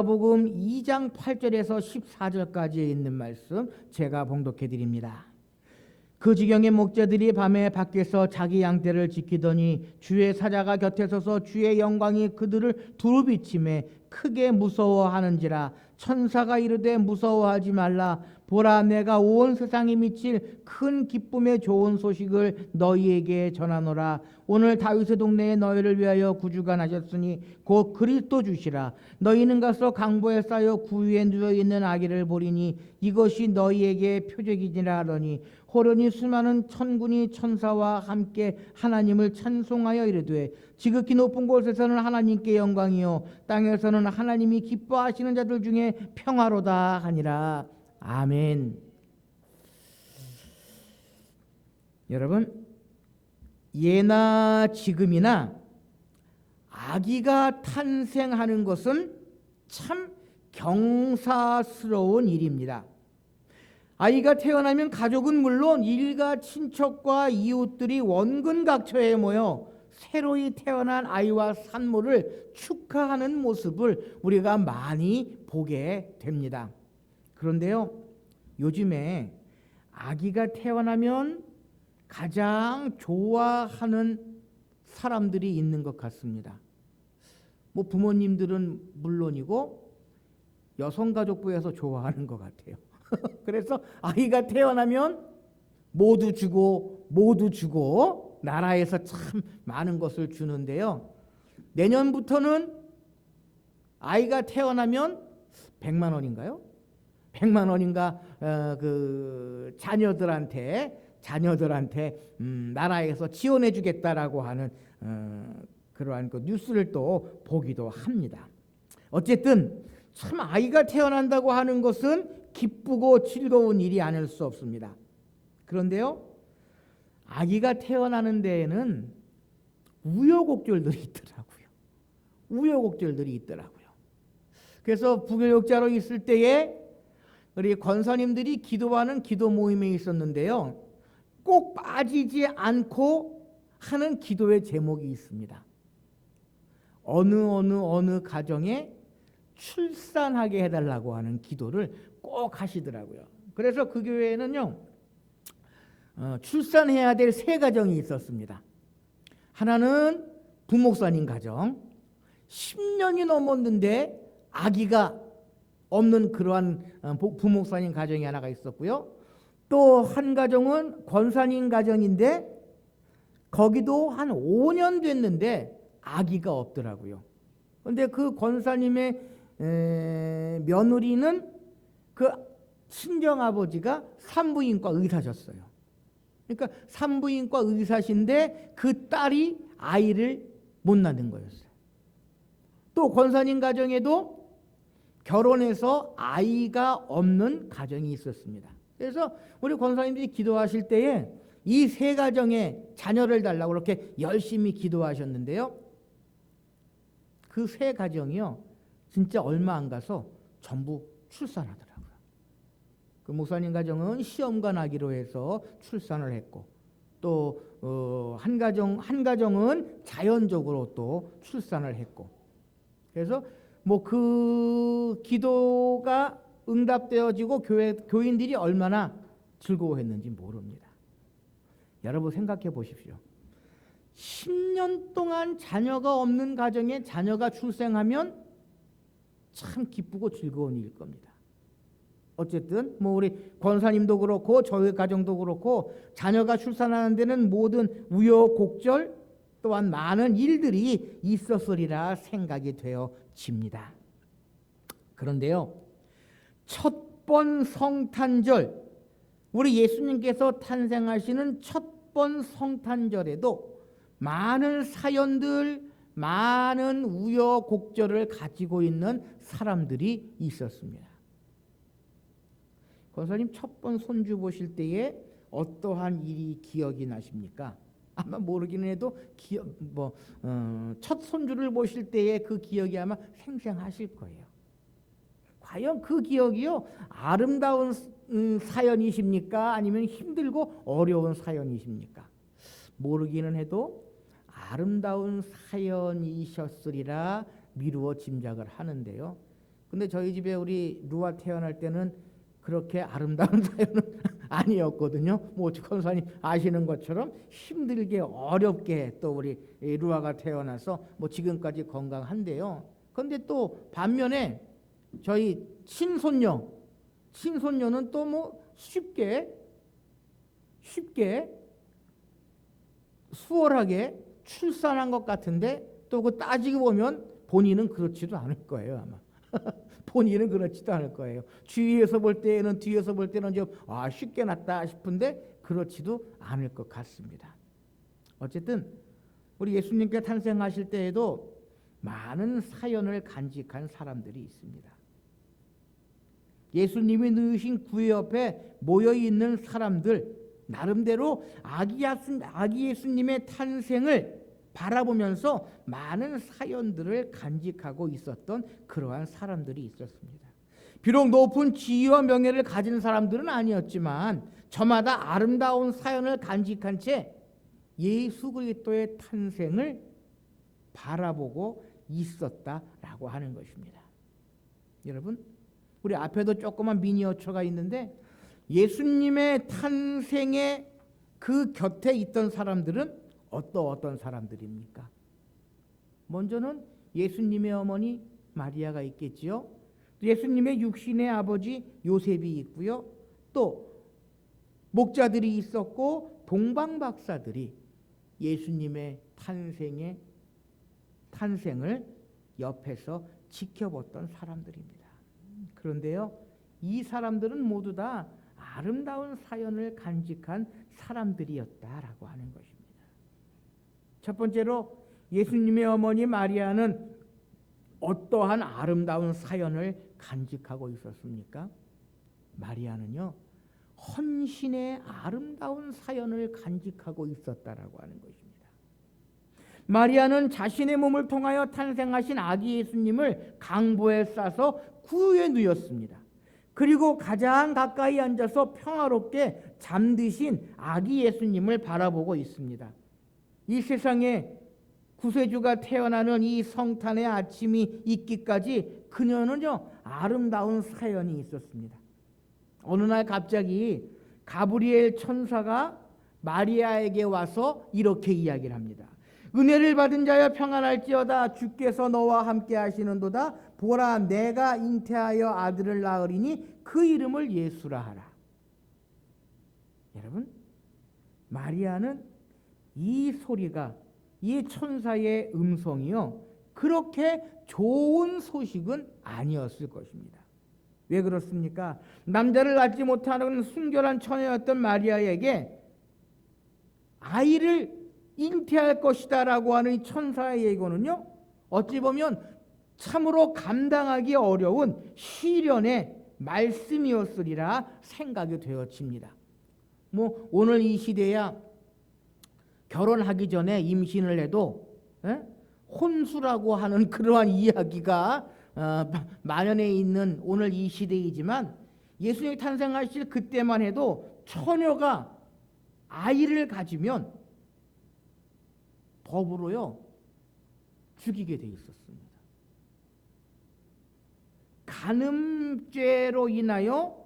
마가복음 2장 8절에서 14절까지에 있는 말씀 제가 봉독해 드립니다. 그 지경의 목자들이 밤에 밖에서 자기 양떼를 지키더니 주의 사자가 곁에 서서 주의 영광이 그들을 두루 비침에 크게 무서워하는지라. 천사가 이르되 무서워하지 말라. 보라, 내가 온 세상에 미칠 큰 기쁨의 좋은 소식을 너희에게 전하노라. 오늘 다윗의 동네에 너희를 위하여 구주가 나셨으니 곧 그리스도 주시라. 너희는 가서 강보에 쌓여 구유에 누워있는 아기를 보리니 이것이 너희에게 표적이니라 하더니 호련히 수많은 천군이 천사와 함께 하나님을 찬송하여 이르되 지극히 높은 곳에서는 하나님께 영광이요 땅에서는 하나님이 기뻐하시는 자들 중에 평화로다 하니라. 아멘. 여러분, 예나 지금이나 아기가 탄생하는 것은 참 경사스러운 일입니다. 아이가 태어나면 가족은 물론 일가 친척과 이웃들이 원근각처에 모여 새로이 태어난 아이와 산모를 축하하는 모습을 우리가 많이 보게 됩니다. 그런데요, 요즘에 아기가 태어나면 가장 좋아하는 사람들이 있는 것 같습니다. 뭐 부모님들은 물론이고 여성가족부에서 좋아하는 것 같아요. 그래서 아이가 태어나면 모두 주고 나라에서 참 많은 것을 주는데요. 내년부터는 아이가 태어나면 100만 원인가요? 100만 원인가 그 자녀들한테 나라에서 지원해 주겠다라고 하는 그러한 그 뉴스를 또 보기도 합니다. 어쨌든 참 아이가 태어난다고 하는 것은 기쁘고 즐거운 일이 아닐 수 없습니다. 그런데요, 아기가 태어나는 데에는 우여곡절들이 있더라고요. 그래서 부교육자로 있을 때에 우리 권사님들이 기도하는 기도 모임에 있었는데요, 꼭 빠지지 않고 하는 기도의 제목이 있습니다. 어느 가정에 출산하게 해달라고 하는 기도를 꼭 하시더라고요. 그래서 그 교회에는요, 출산해야 될 3가정이 있었습니다. 하나는 부목사님 가정, 10년이 넘었는데 아기가 없는 그러한 부목사님 가정이 하나가 있었고요. 또 한 가정은 권사님 가정인데 거기도 한 5년 됐는데 아기가 없더라고요. 그런데 그 권사님의 며느리는 그 친정아버지가 산부인과 의사셨어요. 그러니까 산부인과 의사신데 그 딸이 아이를 못 낳는 거였어요. 또 권사님 가정에도 결혼해서 아이가 없는 가정이 있었습니다. 그래서 우리 권사님들이 기도하실 때에 이 3가정에 자녀를 달라고 그렇게 열심히 기도하셨는데요, 그 3가정이요 진짜 얼마 안 가서 전부 출산하더라고요. 그 목사님 가정은 시험관 아기로 해서 출산을 했고, 또 한 가정은 자연적으로 또 출산을 했고, 그래서 뭐 그 기도가 응답되어지고 교인들이 얼마나 즐거워했는지 모릅니다. 여러분 생각해 보십시오. 10년 동안 자녀가 없는 가정에 자녀가 출생하면 참 기쁘고 즐거운 일일 겁니다. 어쨌든 뭐 우리 권사님도 그렇고 저희 가정도 그렇고 자녀가 출산하는 데는 모든 우여곡절 또한 많은 일들이 있었으리라 생각이 되어집니다. 그런데요, 첫 번 성탄절, 우리 예수님께서 탄생하시는 첫 번 성탄절에도 많은 사연들, 많은 우여곡절을 가지고 있는 사람들이 있었습니다. 권사님 첫 번 손주 보실 때에 어떠한 일이 기억이 나십니까? 아마 모르기는 해도 첫 손주를 보실 때에 그 기억이 아마 생생하실 거예요. 과연 그 기억이요 아름다운 사연이십니까? 아니면 힘들고 어려운 사연이십니까? 모르기는 해도 아름다운 사연이셨으리라 미루어 짐작을 하는데요, 근데 저희 집에 우리 루아 태어날 때는 그렇게 아름다운 사연은 아니었거든요. 뭐 권사님 아시는 것처럼 힘들게 어렵게 또 우리 루아가 태어나서 뭐 지금까지 건강한데요. 그런데 또 반면에 저희 친손녀는 또 뭐 쉽게 수월하게 출산한 것 같은데 또 그 따지고 보면 본인은 그렇지도 않을 거예요, 아마. 본인은 그렇지도 않을 거예요. 주위에서 볼 때는, 뒤에서 볼 때는 좀 쉽게 났다 싶은데 그렇지도 않을 것 같습니다. 어쨌든 우리 예수님께 탄생하실 때에도 많은 사연을 간직한 사람들이 있습니다. 예수님이 누우신 구유 옆에 모여있는 사람들, 나름대로 아기 예수님의 탄생을 바라보면서 많은 사연들을 간직하고 있었던 그러한 사람들이 있었습니다. 비록 높은 지위와 명예를 가진 사람들은 아니었지만 저마다 아름다운 사연을 간직한 채 예수 그리스도의 탄생을 바라보고 있었다라고 하는 것입니다. 여러분, 우리 앞에도 조그만 미니어처가 있는데 예수님의 탄생의 그 곁에 있던 사람들은 어떤 사람들입니까? 먼저는 예수님의 어머니 마리아가 있겠지요. 예수님의 육신의 아버지 요셉이 있고요. 또 목자들이 있었고 동방박사들이 예수님의 탄생을 옆에서 지켜봤던 사람들입니다. 그런데요, 이 사람들은 모두 다 아름다운 사연을 간직한 사람들이었다라고 하는 것입니다. 첫 번째로 예수님의 어머니 마리아는 어떠한 아름다운 사연을 간직하고 있었습니까? 마리아는요, 헌신의 아름다운 사연을 간직하고 있었다라고 하는 것입니다. 마리아는 자신의 몸을 통하여 탄생하신 아기 예수님을 강보에 싸서 구유에 누였습니다. 그리고 가장 가까이 앉아서 평화롭게 잠드신 아기 예수님을 바라보고 있습니다. 이 세상에 구세주가 태어나는 이 성탄의 아침이 있기까지 그녀는요, 아름다운 사연이 있었습니다. 어느 날 갑자기 가브리엘 천사가 마리아에게 와서 이렇게 이야기를 합니다. 은혜를 받은 자여 평안할지어다. 주께서 너와 함께 하시는도다. 보라, 내가 잉태하여 아들을 낳으리니 그 이름을 예수라 하라. 여러분, 마리아는 이 소리가, 이 천사의 음성이요, 그렇게 좋은 소식은 아니었을 것입니다. 왜 그렇습니까? 남자를 낳지 못하는 순결한 처녀였던 마리아에게 아이를 잉태할 것이다 라고 하는 이 천사의 예고는요, 어찌 보면 참으로 감당하기 어려운 시련의 말씀이었으리라 생각이 되어집니다. 뭐 오늘 이 시대야 결혼하기 전에 임신을 해도 혼수라고 하는 그러한 이야기가 만연해 있는 오늘 이 시대이지만, 예수님이 탄생하실 그때만 해도 처녀가 아이를 가지면 법으로요 죽이게 돼 있었습니다. 간음죄로 인하여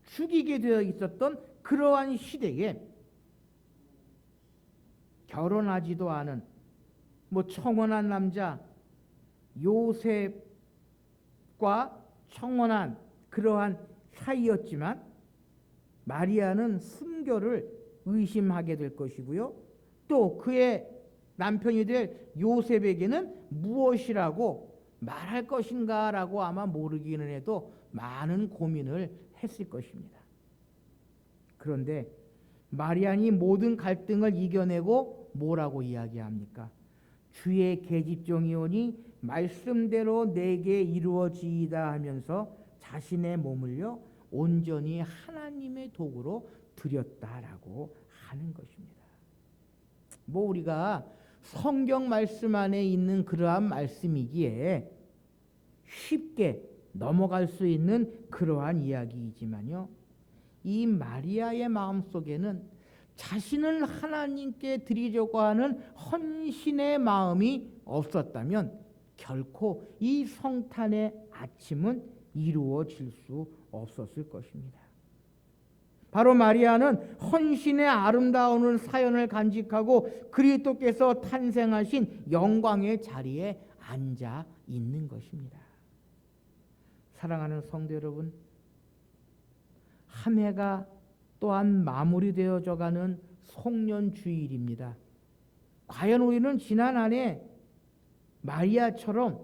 죽이게 되어 있었던 그러한 시대에 결혼하지도 않은 뭐 청혼한 남자 요셉과 청혼한 그러한 사이였지만 마리아는 순교를 의심하게 될 것이고요. 또 그의 남편이 될 요셉에게는 무엇이라고 말할 것인가라고 아마 모르기는 해도 많은 고민을 했을 것입니다. 그런데 마리아는 모든 갈등을 이겨내고 뭐라고 이야기합니까? 주의 계집종이오니 말씀대로 내게 이루어지이다 하면서 자신의 몸을요 온전히 하나님의 도구로 드렸다라고 하는 것입니다. 뭐 우리가 성경 말씀 안에 있는 그러한 말씀이기에 쉽게 넘어갈 수 있는 그러한 이야기이지만요, 이 마리아의 마음속에는 자신을 하나님께 드리려고 하는 헌신의 마음이 없었다면 결코 이 성탄의 아침은 이루어질 수 없었을 것입니다. 바로 마리아는 헌신의 아름다운 사연을 간직하고 그리스도께서 탄생하신 영광의 자리에 앉아 있는 것입니다. 사랑하는 성도 여러분, 한 해가 또한 마무리되어져 가는 송년주일입니다. 과연 우리는 지난 한 해 마리아처럼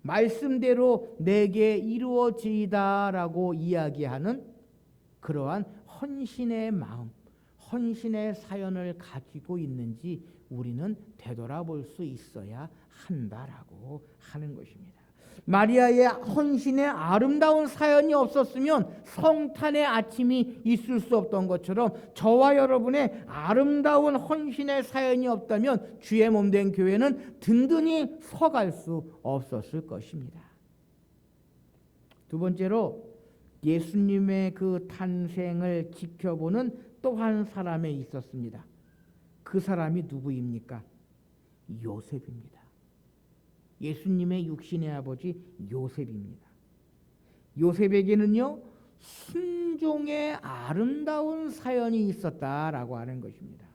말씀대로 내게 이루어지이다라고 이야기하는 그러한 헌신의 마음, 헌신의 사연을 가지고 있는지 우리는 되돌아볼 수 있어야 한다라고 하는 것입니다. 마리아의 헌신의 아름다운 사연이 없었으면 성탄의 아침이 있을 수 없던 것처럼 저와 여러분의 아름다운 헌신의 사연이 없다면 주의 몸된 교회는 든든히 서갈 수 없었을 것입니다. 두 번째로 예수님의 그 탄생을 지켜보는 또 한 사람이 있었습니다. 그 사람이 누구입니까? 요셉입니다. 예수님의 육신의 아버지 요셉입니다. 요셉에게는요, 순종의 아름다운 사연이 있었다라고 하는 것입니다.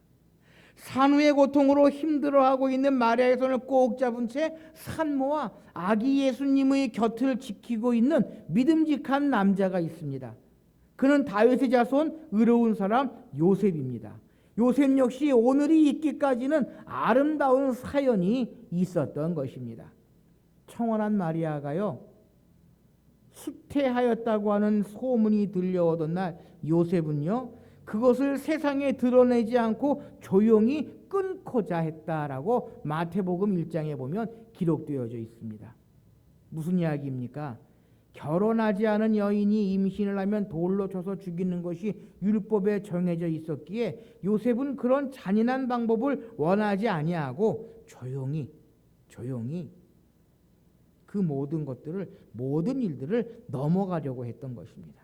산후의 고통으로 힘들어하고 있는 마리아의 손을 꼭 잡은 채 산모와 아기 예수님의 곁을 지키고 있는 믿음직한 남자가 있습니다. 그는 다윗의 자손 의로운 사람 요셉입니다. 요셉 역시 오늘이 있기까지는 아름다운 사연이 있었던 것입니다. 청혼한 마리아가요, 수태하였다고 하는 소문이 들려오던 날 요셉은요, 그것을 세상에 드러내지 않고 조용히 끊고자 했다라고 마태복음 1장에 보면 기록되어져 있습니다. 무슨 이야기입니까? 결혼하지 않은 여인이 임신을 하면 돌로 쳐서 죽이는 것이 율법에 정해져 있었기에 요셉은 그런 잔인한 방법을 원하지 아니하고 조용히 그 모든 일들을 넘어가려고 했던 것입니다.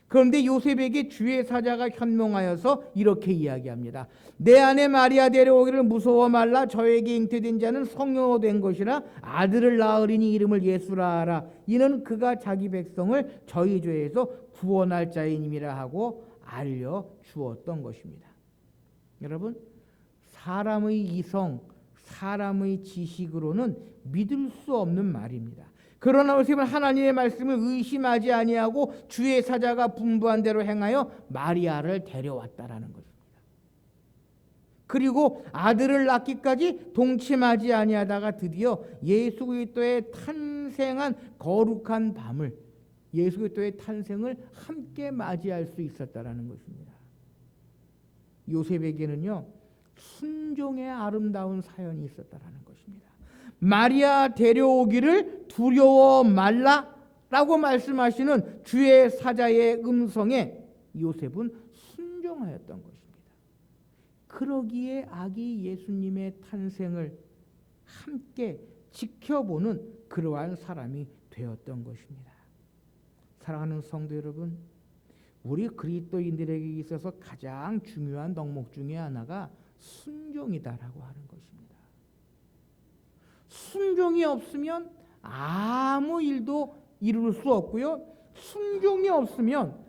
그런데 요셉에게 주의 사자가 현몽하여서 이렇게 이야기합니다. 내 아내 마리아 데려오기를 무서워 말라. 저에게 잉태된 자는 성령으로 된 것이라. 아들을 낳으리니 이름을 예수라 하라. 이는 그가 자기 백성을 저희 죄에서 구원할 자이님이라 하고 알려주었던 것입니다. 여러분, 사람의 이성, 사람의 지식으로는 믿을 수 없는 말입니다. 그러나 요셉은 하나님의 말씀을 의심하지 아니하고 주의 사자가 분부한 대로 행하여 마리아를 데려왔다라는 것입니다. 그리고 아들을 낳기까지 동침하지 아니하다가 드디어 예수 그리스도의 탄생한 거룩한 밤을, 예수 그리스도의 탄생을 함께 맞이할 수 있었다라는 것입니다. 요셉에게는요, 순종의 아름다운 사연이 있었다라는 것입니다. 마리아 데려오기를 두려워 말라라고 말씀하시는 주의 사자의 음성에 요셉은 순종하였던 것입니다. 그러기에 아기 예수님의 탄생을 함께 지켜보는 그러한 사람이 되었던 것입니다. 사랑하는 성도 여러분, 우리 그리스도인들에게 있어서 가장 중요한 덕목 중에 하나가 순종이다라고 하는 것입니다. 순종이 없으면 아무 일도 이룰 수 없고요. 순종이 없으면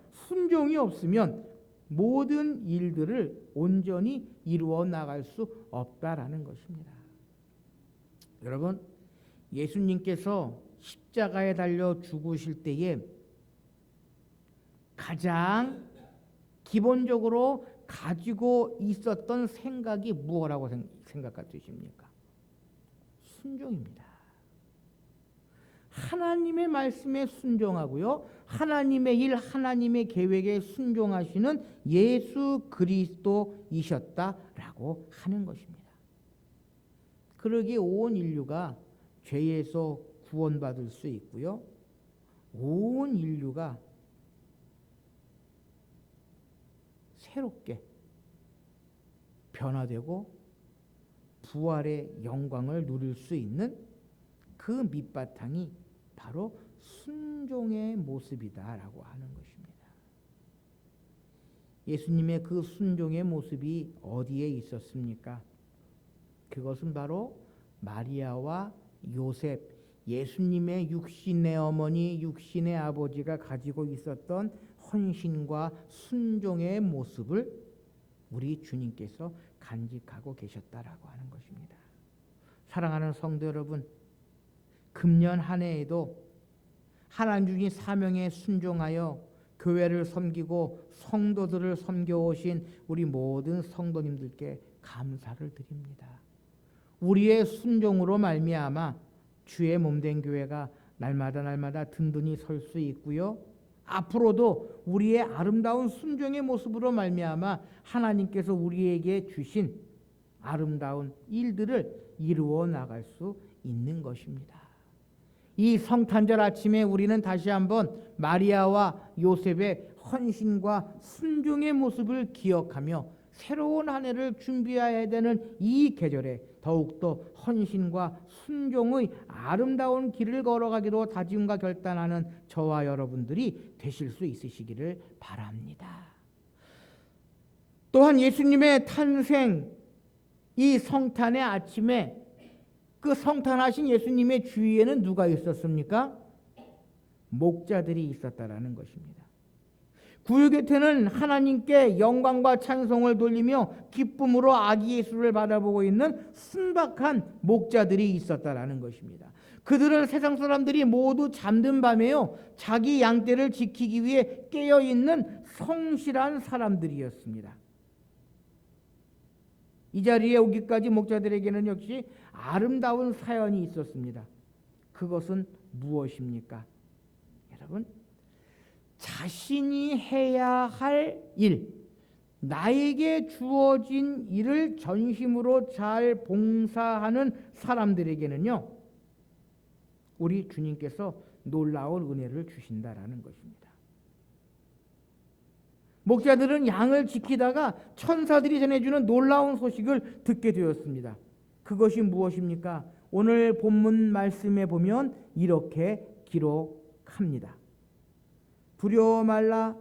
모든 일들을 온전히 이루어 나갈 수 없다라는 것입니다. 여러분, 예수님께서 십자가에 달려 죽으실 때에 가장 기본적으로 가지고 있었던 생각이 무엇이라고 생각하십니까? 순종입니다. 하나님의 말씀에 순종하고요, 하나님의 일, 하나님의 계획에 순종하시는 예수 그리스도이셨다라고 하는 것입니다. 그러기에 온 인류가 죄에서 구원받을 수 있고요, 온 인류가 새롭게 변화되고 부활의 영광을 누릴 수 있는 그 밑바탕이 바로 순종의 모습이다라고 하는 것입니다. 예수님의 그 순종의 모습이 어디에 있었습니까? 그것은 바로 마리아와 요셉, 예수님의 육신의 어머니, 육신의 아버지가 가지고 있었던 헌신과 순종의 모습을 우리 주님께서 간직하고 계셨다라고 하는 것입니다. 사랑하는 성도 여러분, 금년 한 해에도 하나님 주신 사명에 순종하여 교회를 섬기고 성도들을 섬겨오신 우리 모든 성도님들께 감사를 드립니다. 우리의 순종으로 말미암아 주의 몸된 교회가 날마다 든든히 설 수 있고요. 앞으로도 우리의 아름다운 순종의 모습으로 말미암아 하나님께서 우리에게 주신 아름다운 일들을 이루어 나갈 수 있는 것입니다. 이 성탄절 아침에 우리는 다시 한번 마리아와 요셉의 헌신과 순종의 모습을 기억하며 새로운 한 해를 준비해야 되는 이 계절에 더욱더 헌신과 순종의 아름다운 길을 걸어가기로 다짐과 결단하는 저와 여러분들이 되실 수 있으시기를 바랍니다. 또한 예수님의 탄생, 이 성탄의 아침에 그 성탄하신 예수님의 주위에는 누가 있었습니까? 목자들이 있었다라는 것입니다. 구유 곁에는 하나님께 영광과 찬송을 돌리며 기쁨으로 아기 예수를 바라보고 있는 순박한 목자들이 있었다라는 것입니다. 그들은 세상 사람들이 모두 잠든 밤에요, 자기 양떼를 지키기 위해 깨어있는 성실한 사람들이었습니다. 이 자리에 오기까지 목자들에게는 역시 아름다운 사연이 있었습니다. 그것은 무엇입니까? 여러분, 자신이 해야 할 일, 나에게 주어진 일을 전심으로 잘 봉사하는 사람들에게는요, 우리 주님께서 놀라운 은혜를 주신다라는 것입니다. 목자들은 양을 지키다가 천사들이 전해주는 놀라운 소식을 듣게 되었습니다. 그것이 무엇입니까? 오늘 본문 말씀에 보면 이렇게 기록합니다. 두려워 말라,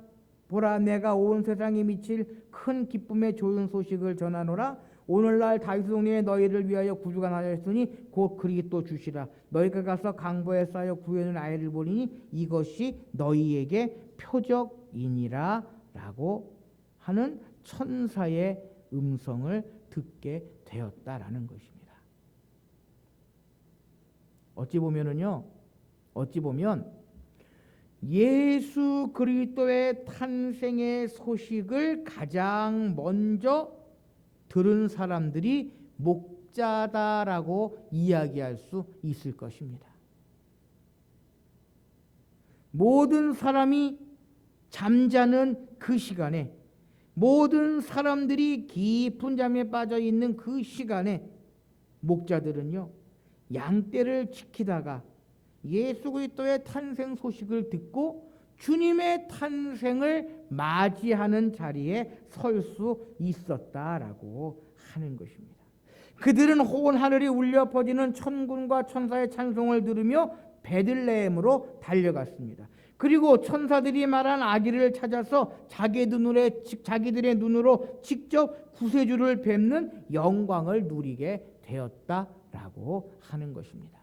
보라, 내가 온 세상에 미칠 큰 기쁨의 좋은 소식을 전하노라. 오늘날 다윗 동네에 너희를 위하여 구주가 나셨으니 곧 그리스도 주시라. 너희가 가서 강보에 쌓여 구해놓은 아이를 보리니 이것이 너희에게 표적이니라 라고 하는 천사의 음성을 듣게 되었다라는 것입니다. 어찌 보면 예수 그리스도의 탄생의 소식을 가장 먼저 들은 사람들이 목자다라고 이야기할 수 있을 것입니다. 모든 사람이 잠자는 그 시간에, 모든 사람들이 깊은 잠에 빠져 있는 그 시간에 목자들은요, 양떼를 지키다가 예수 그리스도의 탄생 소식을 듣고 주님의 탄생을 맞이하는 자리에 설 수 있었다라고 하는 것입니다. 그들은 온 하늘이 울려 퍼지는 천군과 천사의 찬송을 들으며 베들레헴으로 달려갔습니다. 그리고 천사들이 말한 아기를 찾아서 자기들의 눈으로 직접 구세주를 뵙는 영광을 누리게 되었다라고 하는 것입니다.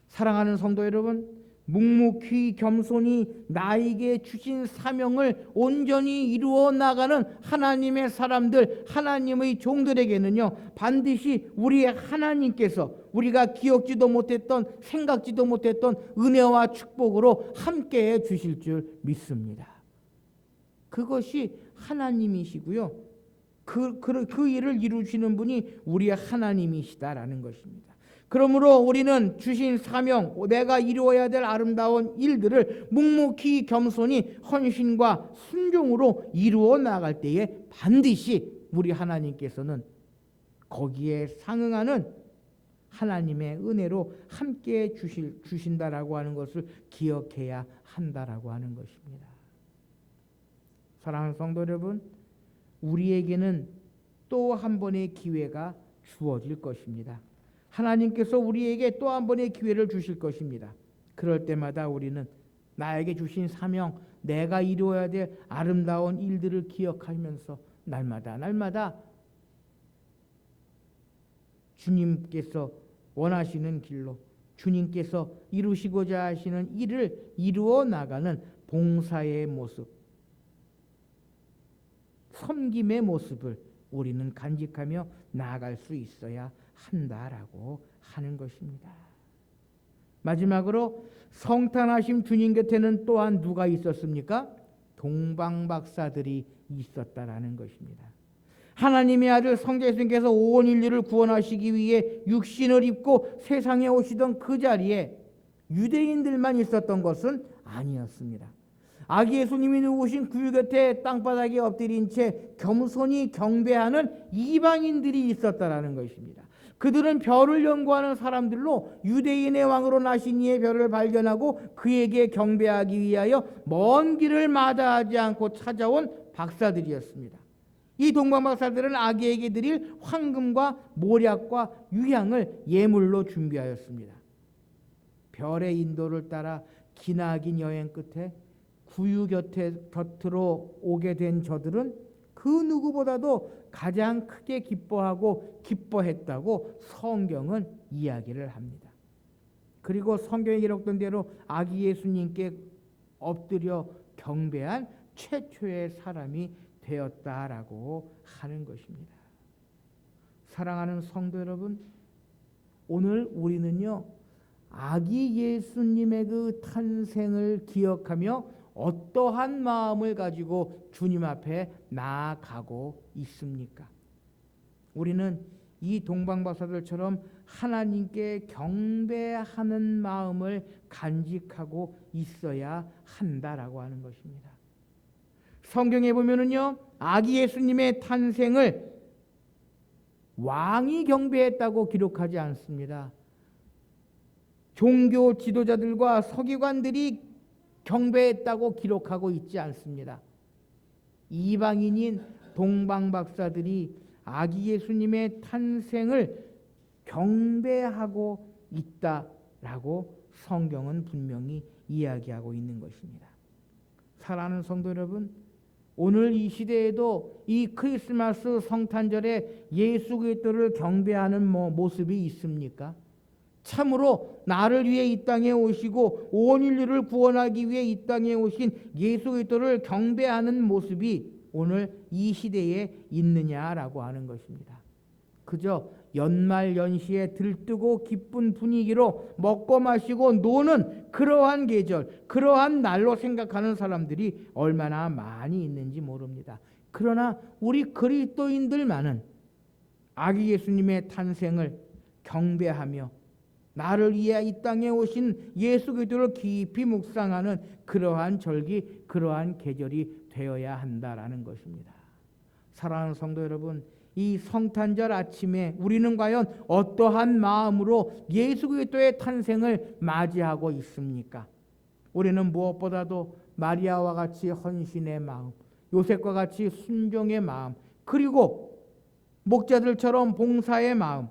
사랑하는 성도 여러분, 묵묵히 겸손히 나에게 주신 사명을 온전히 이루어 나가는 하나님의 사람들, 하나님의 종들에게는요, 반드시 우리의 하나님께서 우리가 기억지도 못했던, 생각지도 못했던 은혜와 축복으로 함께해 주실 줄 믿습니다. 그것이 하나님이시고요, 그 일을 이루시는 분이 우리의 하나님이시다라는 것입니다. 그러므로 우리는 주신 사명, 내가 이루어야 될 아름다운 일들을 묵묵히 겸손히 헌신과 순종으로 이루어 나갈 때에 반드시 우리 하나님께서는 거기에 상응하는 하나님의 은혜로 함께 주신다라고 하는 것을 기억해야 한다라고 하는 것입니다. 사랑하는 성도 여러분, 우리에게는 또 한 번의 기회가 주어질 것입니다. 하나님께서 우리에게 또 한 번의 기회를 주실 것입니다. 그럴 때마다 우리는 나에게 주신 사명, 내가 이루어야 될 아름다운 일들을 기억하면서 날마다 주님께서 원하시는 길로 주님께서 이루시고자 하시는 일을 이루어 나가는 봉사의 모습, 섬김의 모습을 우리는 간직하며 나아갈 수 있어야 한다라고 하는 것입니다. 마지막으로 성탄하심 주님 곁에는 또한 누가 있었습니까? 동방박사들이 있었다라는 것입니다. 하나님의 아들 성자 예수님께서 온 인류를 구원하시기 위해 육신을 입고 세상에 오시던 그 자리에 유대인들만 있었던 것은 아니었습니다. 아기 예수님이 누우신 그 곁에 땅바닥에 엎드린 채 겸손히 경배하는 이방인들이 있었다라는 것입니다. 그들은 별을 연구하는 사람들로 유대인의 왕으로 나신 이의 별을 발견하고 그에게 경배하기 위하여 먼 길을 마다하지 않고 찾아온 박사들이었습니다. 이 동방박사들은 아기에게 드릴 황금과 모략과 유향을 예물로 준비하였습니다. 별의 인도를 따라 기나긴 여행 끝에 구유 곁으로 오게 된 저들은 그 누구보다도 가장 크게 기뻐하고 기뻐했다고 성경은 이야기를 합니다. 그리고 성경에 기록된 대로 아기 예수님께 엎드려 경배한 최초의 사람이 되었다라고 하는 것입니다. 사랑하는 성도 여러분, 오늘 우리는요, 아기 예수님의 그 탄생을 기억하며 어떠한 마음을 가지고 주님 앞에 나아가고 있습니까? 우리는 이 동방박사들처럼 하나님께 경배하는 마음을 간직하고 있어야 한다라고 하는 것입니다. 성경에 보면은요, 아기 예수님의 탄생을 왕이 경배했다고 기록하지 않습니다. 종교 지도자들과 서기관들이 경배했다고 기록하고 있지 않습니다. 이방인인 동방박사들이 아기 예수님의 탄생을 경배하고 있다라고 성경은 분명히 이야기하고 있는 것입니다. 사랑하는 성도 여러분, 오늘 이 시대에도 이 크리스마스 성탄절에 예수 그리스도를 경배하는 모습이 있습니까? 참으로 나를 위해 이 땅에 오시고 온 인류를 구원하기 위해 이 땅에 오신 예수 그리스도를 경배하는 모습이 오늘 이 시대에 있느냐라고 하는 것입니다. 그저 연말 연시에 들뜨고 기쁜 분위기로 먹고 마시고 노는 그러한 계절, 그러한 날로 생각하는 사람들이 얼마나 많이 있는지 모릅니다. 그러나 우리 그리스도인들만은 아기 예수님의 탄생을 경배하며 나를 위해 이 땅에 오신 예수 그리스도를 깊이 묵상하는 그러한 절기, 그러한 계절이 되어야 한다라는 것입니다. 사랑하는 성도 여러분, 이 성탄절 아침에 우리는 과연 어떠한 마음으로 예수 그리스도의 탄생을 맞이하고 있습니까? 우리는 무엇보다도 마리아와 같이 헌신의 마음, 요셉과 같이 순종의 마음, 그리고 목자들처럼 봉사의 마음,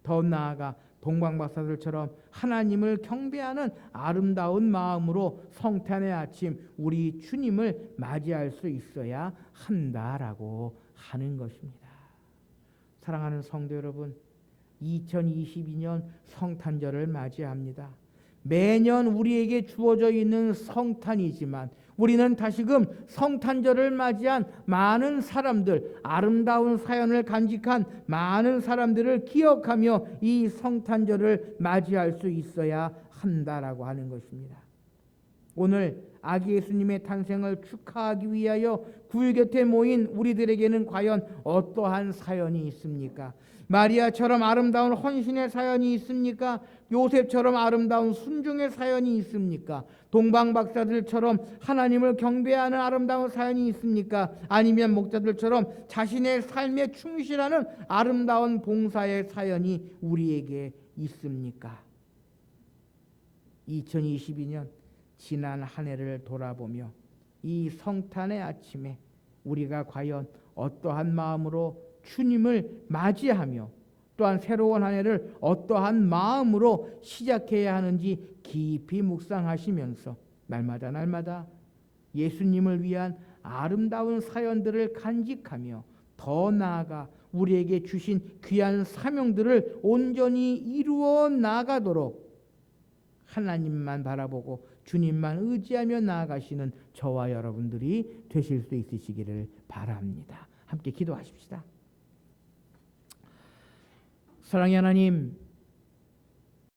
더 나아가 동방박사들처럼 하나님을 경배하는 아름다운 마음으로 성탄의 아침 우리 주님을 맞이할 수 있어야 한다라고 하는 것입니다. 사랑하는 성도 여러분, 2022년 성탄절을 맞이합니다. 매년 우리에게 주어져 있는 성탄이지만 우리는 다시금 성탄절을 맞이한 많은 사람들, 아름다운 사연을 간직한 많은 사람들을 기억하며 이 성탄절을 맞이할 수 있어야 한다라고 하는 것입니다. 오늘 아기 예수님의 탄생을 축하하기 위하여 구유 곁에 모인 우리들에게는 과연 어떠한 사연이 있습니까? 마리아처럼 아름다운 헌신의 사연이 있습니까? 요셉처럼 아름다운 순종의 사연이 있습니까? 동방박사들처럼 하나님을 경배하는 아름다운 사연이 있습니까? 아니면 목자들처럼 자신의 삶에 충실하는 아름다운 봉사의 사연이 우리에게 있습니까? 2022년 지난 한 해를 돌아보며 이 성탄의 아침에 우리가 과연 어떠한 마음으로 주님을 맞이하며 또한 새로운 한 해를 어떠한 마음으로 시작해야 하는지 깊이 묵상하시면서 날마다 예수님을 위한 아름다운 사연들을 간직하며 더 나아가 우리에게 주신 귀한 사명들을 온전히 이루어 나가도록 하나님만 바라보고 주님만 의지하며 나아가시는 저와 여러분들이 되실 수 있으시기를 바랍니다. 함께 기도하십시다. 사랑의 하나님,